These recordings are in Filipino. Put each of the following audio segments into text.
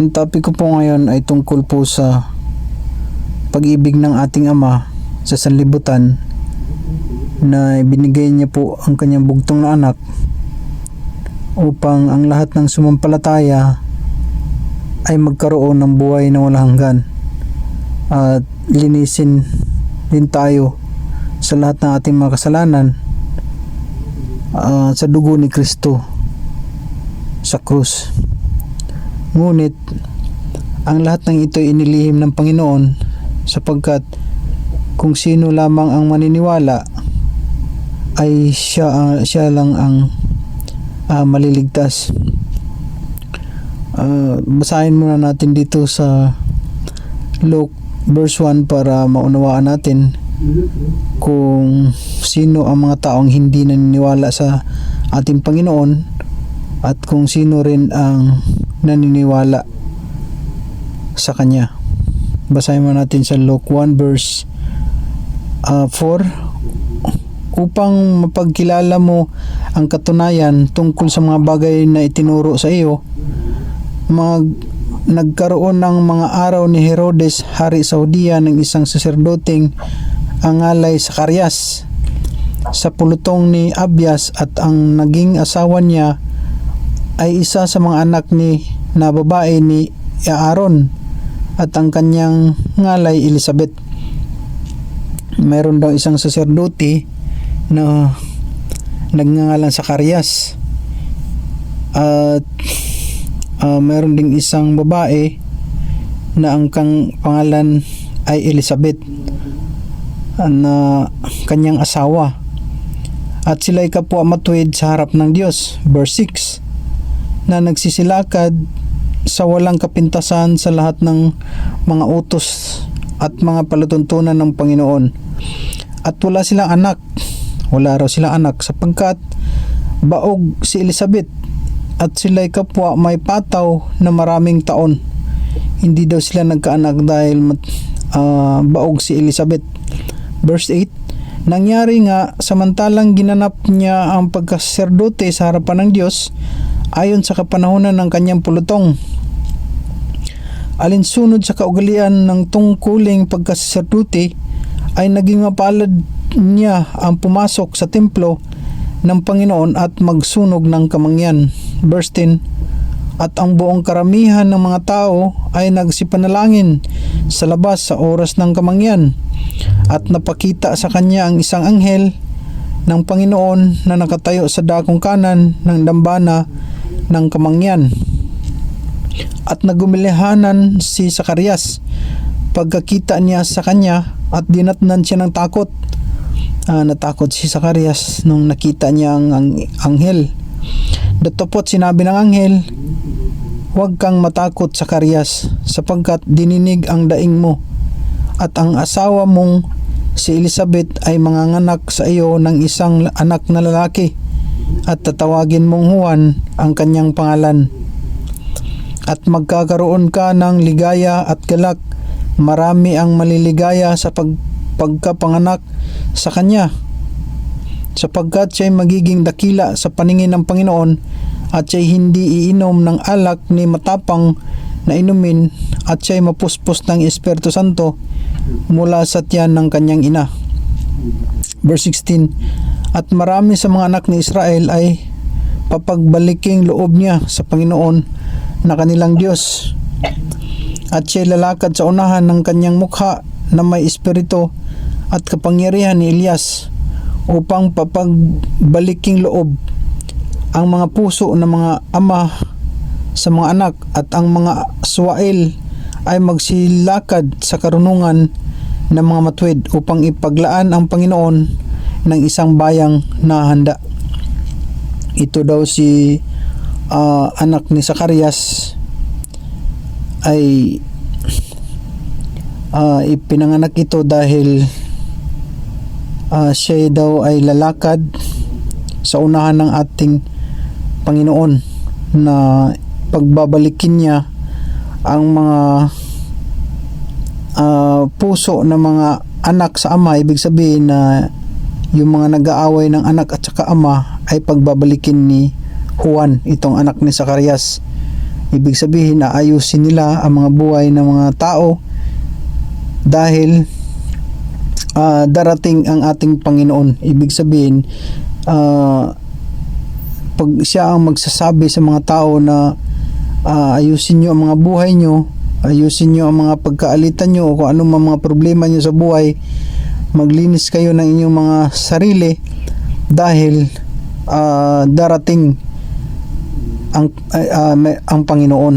Ang topic ko po ngayon ay tungkol po sa pag-ibig ng ating Ama sa sanlibutan na binigay niya po ang kanyang bugtong na anak upang ang lahat ng sumampalataya ay magkaroon ng buhay na walang hanggan at linisin din tayo sa lahat ng ating mga kasalanan sa dugo ni Kristo sa krus. Ngunit ang lahat ng ito ay inilihim ng Panginoon sapagkat kung sino lamang ang maniniwala ay siya lang ang maliligtas. Basahin muna natin dito sa Luke verse 1 para maunawaan natin kung sino ang mga taong hindi naniniwala sa ating Panginoon at kung sino rin ang naniniwala sa Kanya. Basahin mo natin sa Luke 1 verse 4. Upang mapagkilala mo ang katunayan tungkol sa mga bagay na itinuro sa iyo, nagkaroon ng mga araw ni Herodes, hari sa Judea, ng isang saserdoteng ang ngalay Zacarias sa pulutong ni Abias, at ang naging asawa niya ay isa sa mga anak na babae ni Aaron, at ang kanyang ngalay Elizabeth. Mayroon daw isang saserdote na nagngangalan Zacarias at mayroon ding isang babae na ang pangalan ay Elizabeth na kanyang asawa, at sila'y kapwa matuwid sa harap ng Diyos. Verse 6, na nagsisilakad sa walang kapintasan sa lahat ng mga utos at mga palatuntunan ng Panginoon. At wala raw silang anak sapagkat baog si Elizabeth, at sila'y kapwa may pataw na maraming taon. Hindi daw sila nagkaanak dahil baog si Elizabeth. Verse 8, nangyari nga samantalang ginanap niya ang pagkasaserdote sa harapan ng Diyos ayon sa kapanahunan ng kanyang pulutong, alinsunod sa kaugalian ng tungkuling pagkasaserdote, ay naging mapalad niya ang pumasok sa templo ng Panginoon at magsunog ng kamangyan. Verse 10, at ang buong karamihan ng mga tao ay nagsipanalangin sa labas sa oras ng kamangyan, at napakita sa kanya ang isang anghel ng Panginoon na nakatayo sa dakong kanan ng dambana ng kamangyan. At nagumilahanan si Zacarias pagkakita niya sa kanya, at dinatnan siya ng takot. Natakot si Zacarias nung nakita niya ang anghel. Datapot sinabi ng anghel, huwag kang matakot, Zacarias, sapagkat dininig ang daing mo, at ang asawa mong si Elizabeth ay manganganak sa iyo ng isang anak na lalaki, at tatawagin mong Juan ang kanyang pangalan. At magkakaroon ka ng ligaya at galak, marami ang maliligaya sa pagkapanganak sa kanya, sapagkat siya'y magiging dakila sa paningin ng Panginoon, at siya'y hindi iinom ng alak ni matapang na inumin, at siya'y mapuspos ng Espiritu Santo mula sa tiyan ng kanyang ina. Verse 16, at marami sa mga anak ni Israel ay papagbaliking loob niya sa Panginoon na kanilang Diyos, at siya'y lalakad sa unahan ng kanyang mukha na may espiritu at kapangyarihan ni Elias, upang papagbaliking loob ang mga puso ng mga ama sa mga anak, at ang mga suwail ay magsilakad sa karunungan ng mga matuwid, upang ipaglaan ang Panginoon ng isang bayang na handa. Ito daw si anak ni Zacarias ay ipinanganak ito dahil siya daw ay lalakad sa unahan ng ating Panginoon, na pagbabalikin niya ang mga puso ng mga anak sa ama. Ibig sabihin na yung mga nag-aaway ng anak at saka ama ay pagbabalikin ni Juan, itong anak ni Zacarias, Ibig sabihin, aayusin nila ang mga buhay ng mga tao dahil darating ang ating Panginoon. Ibig sabihin, pag siya ang magsasabi sa mga tao na ayusin nyo ang mga buhay nyo, ayusin nyo ang mga pagkaalitan nyo o kung ano mga problema nyo sa buhay, maglinis kayo ng inyong mga sarili dahil darating ang Panginoon.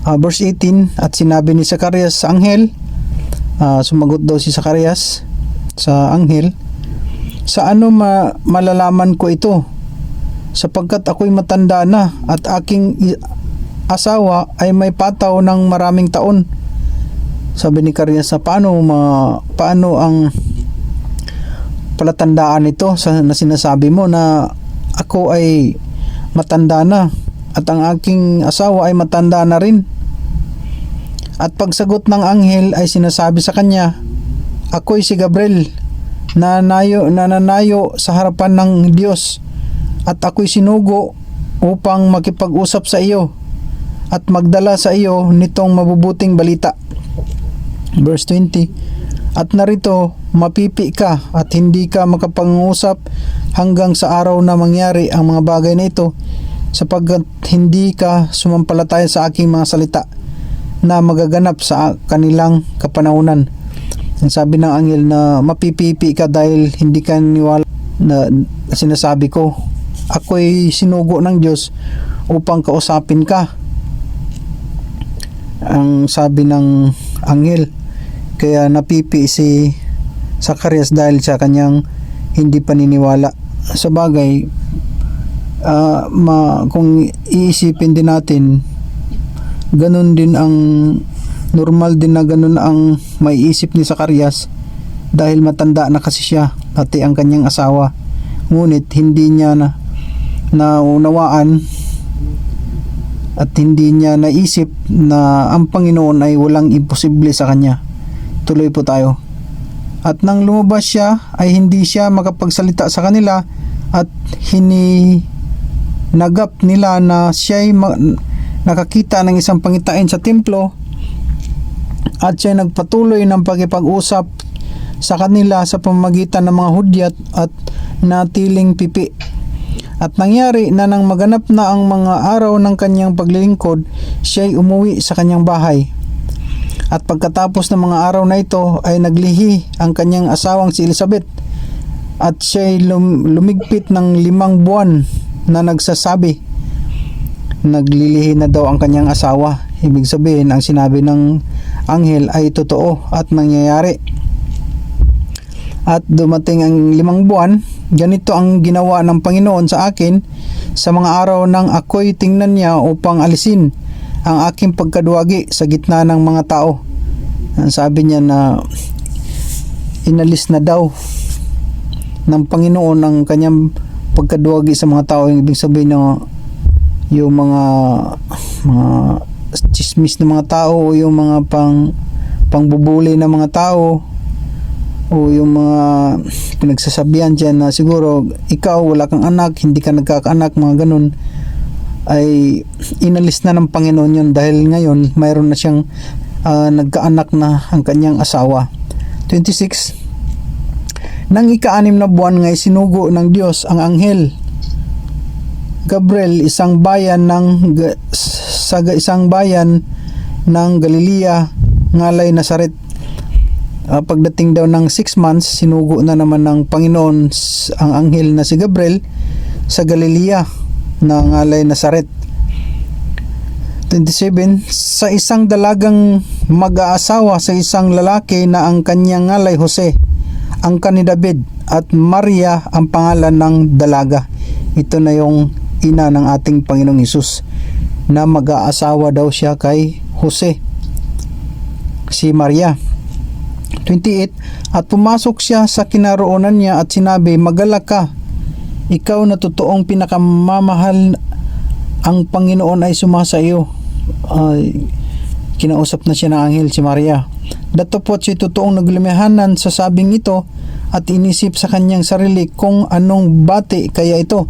Verse 18, at sinabi ni Zacarias sa anghel, sumagot daw si Zacarias sa anghel, sa ano malalaman ko ito, sapagkat ako'y matanda na at aking asawa ay may pataw ng maraming taon. Sabi ni Zacarias, paano ang palatandaan nito na sinasabi mo na ako ay matanda na at ang aking asawa ay matanda na rin? At pagsagot ng anghel ay sinasabi sa kanya, ako'y si Gabriel na nananayo sa harapan ng Diyos, at ako'y sinugo upang makipag-usap sa iyo at magdala sa iyo nitong mabubuting balita. Verse 20, at narito mapipi ka at hindi ka makapag-usap hanggang sa araw na mangyari ang mga bagay na ito, sapagkat hindi ka sumampalataya sa aking mga salita na magaganap sa kanilang kapanahunan. Ang sabi ng anghel na mapipipi ka dahil hindi ka niwala na sinasabi ko. Ako'y sinugo ng Diyos upang kausapin ka, ang sabi ng anghel. Kaya napipi si Zacarias dahil sa kanyang hindi paniniwala. Sa bagay, kung iisipin din natin, ganun din ang normal din na ganun ang maiisip ni Zacarias dahil matanda na kasi siya, pati ang kanyang asawa. Ngunit hindi niya naunawaan at hindi niya naisip na ang Panginoon ay walang imposible sa kanya. Tuloy po tayo. At nang lumabas siya ay hindi siya makapagsalita sa kanila at hininagap nila na siya'y nakakita ng isang pangitain sa templo, at siya nagpatuloy ng pakipag-usap sa kanila sa pamamagitan ng mga hudyat at natiling pipi. At nangyari na nang maganap na ang mga araw ng kanyang paglilingkod, siya'y umuwi sa kanyang bahay. At pagkatapos ng mga araw na ito ay naglihi ang kanyang asawang si Elizabeth, at siya'y lumigpit ng 5 buwan na nagsasabi, naglilihi na daw ang kanyang asawa. Ibig sabihin, ang sinabi ng anghel ay totoo at nangyayari. At dumating ang 5 buwan, ganito ang ginawa ng Panginoon sa akin sa mga araw nang ako'y tingnan niya upang alisin ang aking pagkaduwagi sa gitna ng mga tao. Ang sabi niya na inalis na daw ng Panginoon ang kanyang pagkaduwagi sa mga tao. Ibig sabihin na yung mga chismis ng mga tao o yung mga pangbubuli ng mga tao o yung mga pinagsasabihan dyan na siguro ikaw wala kang anak, hindi ka nagkakaanak, mga ganun, ay inalis na ng Panginoon yun dahil ngayon mayroon na siyang nagkaanak na ang kanyang asawa. 26, nang ika-6 na buwan ngay sinugo ng Diyos ang anghel Gabriel isang bayan ng Galilea ngalay Nazaret. Pagdating daw ng 6 months, sinugo na naman ng Panginoon ang anghel na si Gabriel sa Galilea na ngalay Nazaret. 27, sa isang dalagang mag-aasawa sa isang lalaki na ang kanyang ngalay Jose, ang ni David, at Maria ang pangalan ng dalaga. Ito na yung ina ng ating Panginoong Hesus, na mag-aasawa daw siya kay Jose, si Maria. 28, at pumasok siya sa kinaroonan niya at sinabi, magalak ka, ikaw na totoong pinakamamahal, ang Panginoon ay sumasa iyo. Kinausap na siya ng anghel si Maria. Datapot siya totoong naglumihanan sa sabing ito at inisip sa kanyang sarili kung anong bati kaya ito.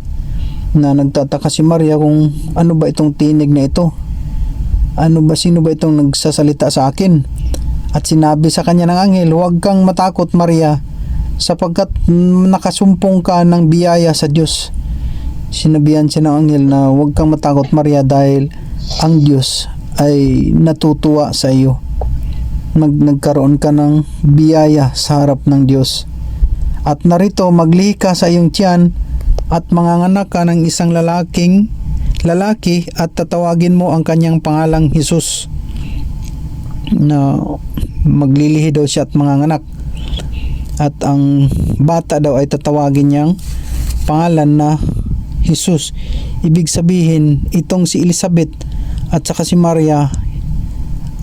na nagtataka si Maria kung ano ba itong tinig na ito. Sino ba itong nagsasalita sa akin? At sinabi sa kanya ng anghel, huwag kang matakot Maria, sapagkat nakasumpong ka ng biyaya sa Diyos. Sinabihan siya ng anghel na huwag kang matakot Maria dahil ang Diyos ay natutuwa sa iyo. Nagkaroon ka ng biyaya sa harap ng Diyos. At narito maglihi ka sa iyong tiyan at manganganak ka ng isang lalaki at tatawagin mo ang kanyang pangalang Jesus. Na maglilihi daw siya at manganganak. At ang bata daw ay tatawagin niyang pangalan na Jesus. Ibig sabihin, itong si Elizabeth at saka si Maria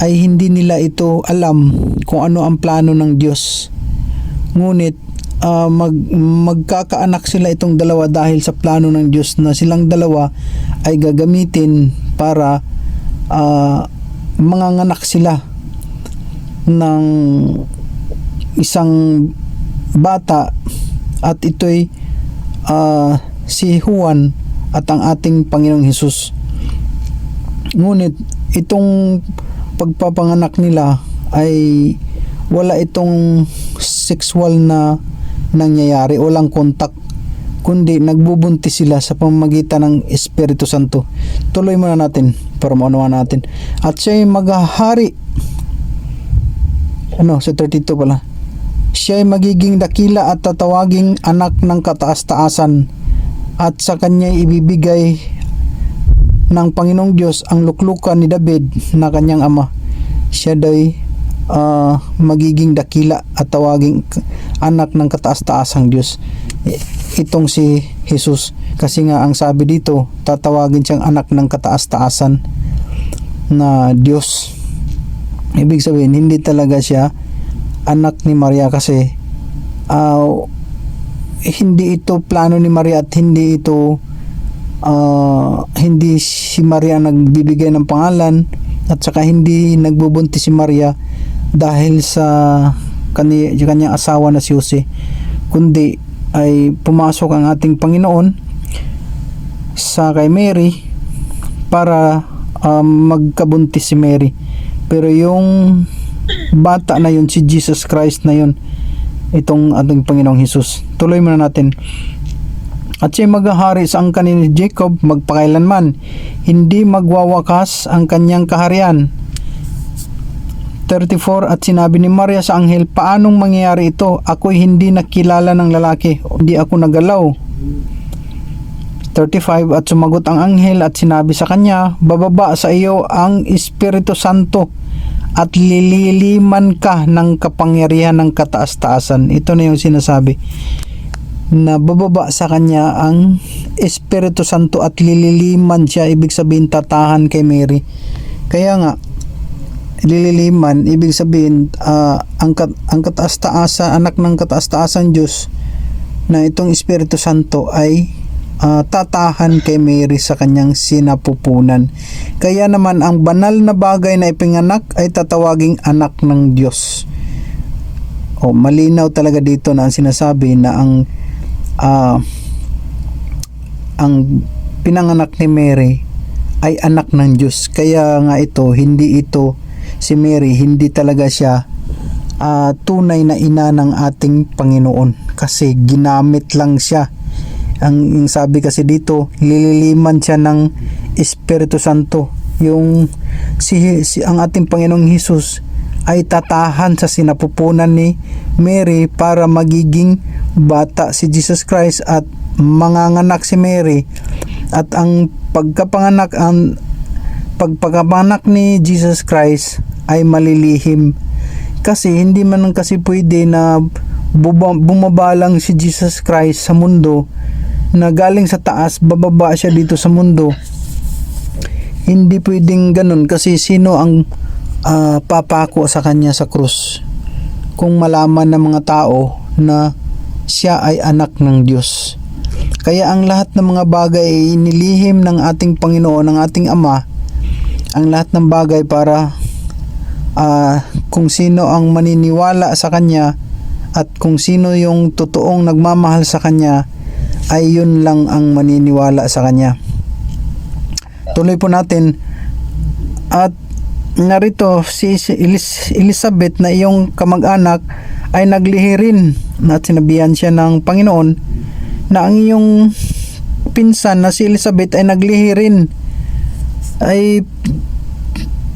ay hindi nila ito alam kung ano ang plano ng Diyos. Ngunit magkakaanak sila itong dalawa dahil sa plano ng Diyos na silang dalawa ay gagamitin para manganganak sila ng isang bata, at ito'y si Juan at ang ating Panginoong Hesus. Ngunit itong pagpapanganak nila ay wala itong sexual na nangyayari, walang contact, kundi nagbubuntis sila sa pamamagitan ng Espiritu Santo. Tuloy muna natin para maunawa natin. At siya'y maghahari, sa 32 pala, siya'y magiging dakila at tatawaging anak ng kataas-taasan, at sa kanya'y ibibigay ng Panginoong Diyos ang luklukan ni David na kanyang ama. Siya da'y magiging dakila at tawaging anak ng kataas-taasang Diyos. Itong si Jesus, kasi nga ang sabi dito, tatawagin siyang anak ng kataas-taasan na Diyos. Ibig sabihin, hindi talaga siya anak ni Maria, kasi hindi ito plano ni Maria at hindi si Maria nagbibigay ng pangalan, at saka hindi nagbubuntis si Maria dahil sa kanyang asawa na si Jose, kundi ay pumasok ang ating Panginoon sa kay Mary para magkabuntis si Mary. Pero yung bata na yun, si Jesus Christ na yun, itong ating Panginoong Hesus. Tuloy muna natin. At siya maghahari sa angkan ni Jacob magpakailanman, hindi magwawakas ang kanyang kaharian. 34. At sinabi ni Maria sa anghel, paanong mangyayari ito? Ako'y hindi nakilala ng lalaki, hindi ako nagalaw. 35. At sumagot ang anghel at sinabi sa kanya, bababa sa iyo ang Espiritu Santo at lililiman ka ng kapangyarihan ng kataas-taasan. Ito na yung sinasabi, na bababa sa kanya ang Espiritu Santo at lililiman siya. Ibig sabihin, tatahan kay Mary. Kaya nga, lililiman, ibig sabihin, ang kataas-taasan, anak ng kataas-taasan Diyos, na itong Espiritu Santo ay tatahan kay Mary sa kanyang sinapupunan. Kaya naman ang banal na bagay na ipinganak ay tatawaging anak ng Diyos. Malinaw talaga dito na ang sinasabi na ang pinanganak ni Mary ay anak ng Diyos. Kaya nga si Mary, hindi talaga siya tunay na ina ng ating Panginoon, kasi ginamit lang siya. Ang sabi kasi dito, lililiman siya ng Espiritu Santo. Ang ating Panginoong Hesus ay tatahan sa sinapupunan ni Mary para magiging bata si Jesus Christ at manganganak si Mary. At ang pagpagkapanganak ni Jesus Christ ay malilihim, kasi hindi man kasi pwede na bumabalang si Jesus Christ sa mundo, na galing sa taas bababa siya dito sa mundo. Hindi pwedeng ganun, kasi sino ang papako sa kanya sa krus kung malaman ng mga tao na siya ay anak ng Diyos? Kaya ang lahat ng mga bagay ay inilihim ng ating Panginoon, ng ating Ama, ang lahat ng bagay para kung sino ang maniniwala sa Kanya at kung sino yung totoong nagmamahal sa Kanya ay yun lang ang maniniwala sa kanya. Tuloy po natin. At narito si Elizabeth na iyong kamag-anak ay naglihi rin at sinabihan siya ng Panginoon na ang iyong pinsan na si Elizabeth ay naglihi rin, ay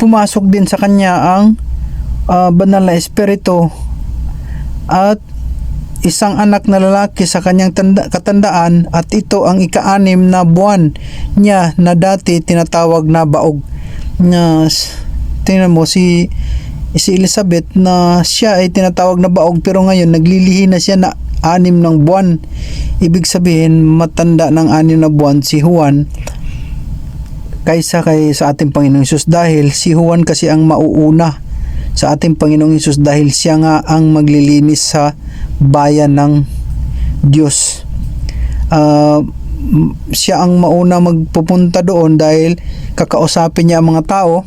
pumasok din sa kanya ang banal na espiritu at isang anak na lalaki sa kanyang katandaan, at ito ang ika-6 na buwan niya na dati tinatawag na baog. Na tingnan mo si Elizabeth na siya ay tinatawag na baog, pero ngayon naglilihi na siya na 6 ng buwan. Ibig sabihin matanda ng 6 na buwan si Juan kaysa sa ating Panginoong Hesus, dahil si Juan kasi ang mauuna sa ating Panginoong Hesus dahil siya nga ang maglilinis sa bayan ng Diyos. Siya ang mauna magpupunta doon dahil kakausapin niya ang mga tao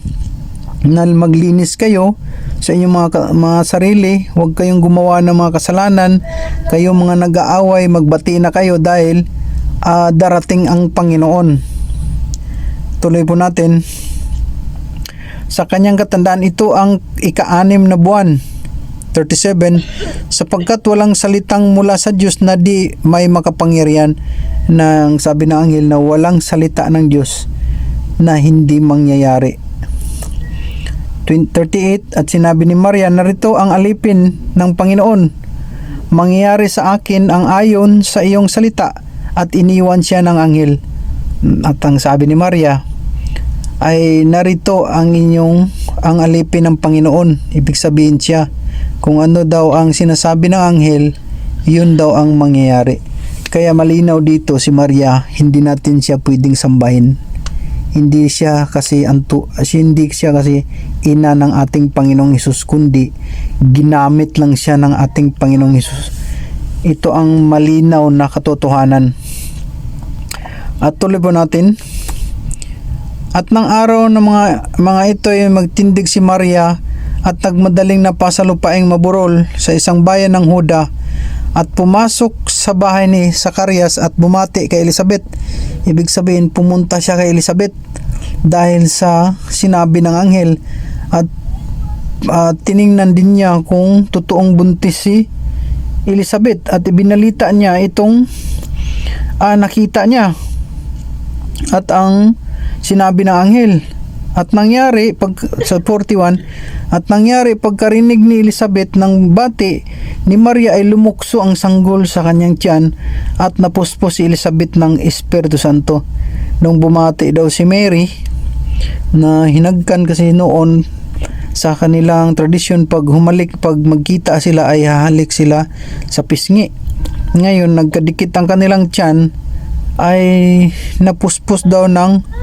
na maglinis kayo sa inyong mga sarili, huwag kayong gumawa ng mga kasalanan, kayong mga nag-aaway, magbati na kayo dahil darating ang Panginoon. Tuloy po natin. Sa kanyang katandaan, ito ang ika-6 na buwan, 37, sapagkat walang salitang mula sa Diyos na di may makapangyarihan, nang sabi ng anghel na walang salita ng Diyos na hindi mangyayari. 38, at sinabi ni Maria, narito ang alipin ng Panginoon, mangyayari sa akin ang ayon sa iyong salita, at iniwan siya ng anghel. At ang sabi ni Maria ay, narito ang alipin ng Panginoon. Ibig sabihin siya, kung ano daw ang sinasabi ng anghel, yun daw ang mangyayari. Kaya malinaw dito si Maria, hindi natin siya pwedeng sambahin. Hindi siya kasi ina ng ating Panginoong Hesus, kundi ginamit lang siya ng ating Panginoong Hesus. Ito ang malinaw na katotohanan. At tuloy po natin. At ng araw ng mga ito ay magtindig si Maria at nagmadaling napasa lupaing maburol sa isang bayan ng Huda, at pumasok sa bahay ni Zacarias at bumati kay Elizabeth. Ibig sabihin pumunta siya kay Elizabeth dahil sa sinabi ng anghel, at tiningnan din niya kung totoong buntis si Elizabeth, at ibinalita niya itong nakita niya at ang sinabi ng anghel. At nangyari sa 41, at nangyari pagkarinig ni Elizabeth ng bati ni Maria ay lumukso ang sanggol sa kanyang tiyan, at napuspos si Elizabeth ng Espiritu Santo. Nung bumati daw si Mary, na hinagkan kasi noon sa kanilang tradisyon, pag magkita sila ay hahalik sila sa pisngi. Ngayon nagkadikit ang kanilang tiyan, ay napuspos daw ng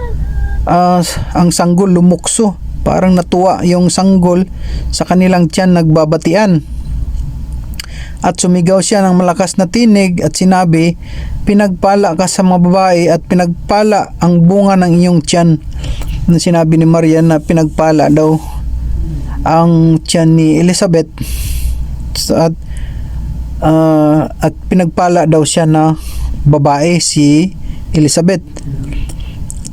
ang sanggol, lumukso, parang natuwa yung sanggol sa kanilang tiyan, nagbabatian. At sumigaw siya ng malakas na tinig at sinabi, pinagpala ka sa mga babae at pinagpala ang bunga ng iyong tiyan. Sinabi ni Maria na pinagpala daw ang tiyan ni Elizabeth, at pinagpala daw siya na babae si Elizabeth.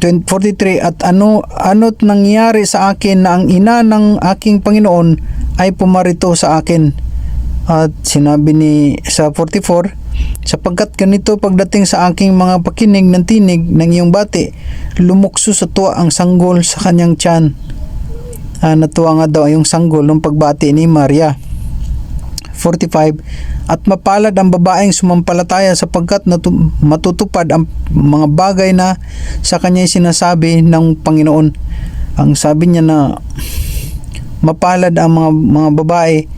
43, at ano't nangyari sa akin na ang ina ng aking Panginoon ay pumarito sa akin. At sinabi sa 44, sapagkat ganito pagdating sa aking mga pakinig ng tinig ng iyong bati, lumukso sa tuwa ang sanggol sa kanyang tiyan. Natuwa nga daw yung sanggol ng pagbati ni Maria. 45, at mapalad ang babaeng sumampalataya sapagkat matutupad ang mga bagay na sa kanya sinasabi ng Panginoon. Ang sabi niya na mapalad ang mga babae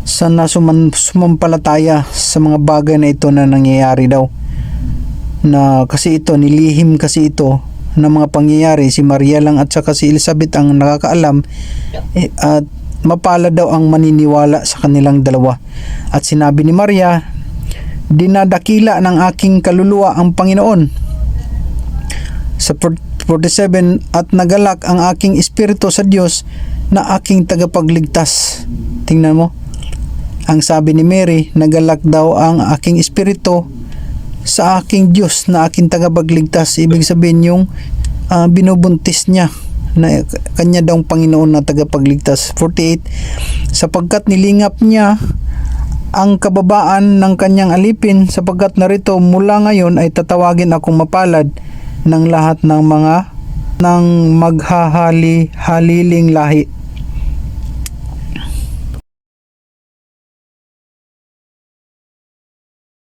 sa sumampalataya sa mga bagay na ito na nangyayari daw. Na kasi ito, nilihim kasi ito na mga pangyayari, si Maria lang at saka si Elizabeth ang nakakaalam, at mapalad daw ang maniniwala sa kanilang dalawa. At sinabi ni Maria, dinadakila ng aking kaluluwa ang Panginoon. Sa 47, at nagalak ang aking espiritu sa Diyos na aking tagapagligtas. Tingnan mo, ang sabi ni Mary, nagalak daw ang aking espiritu sa aking Diyos na aking tagapagligtas. Ibig sabihin yung binubuntis niya na kanya daw Panginoon na tagapagligtas. 48, sapagkat nilingap niya ang kababaan ng kanyang alipin, sapagkat narito mula ngayon ay tatawagin akong mapalad ng lahat ng mga ng maghahali-haliling lahi.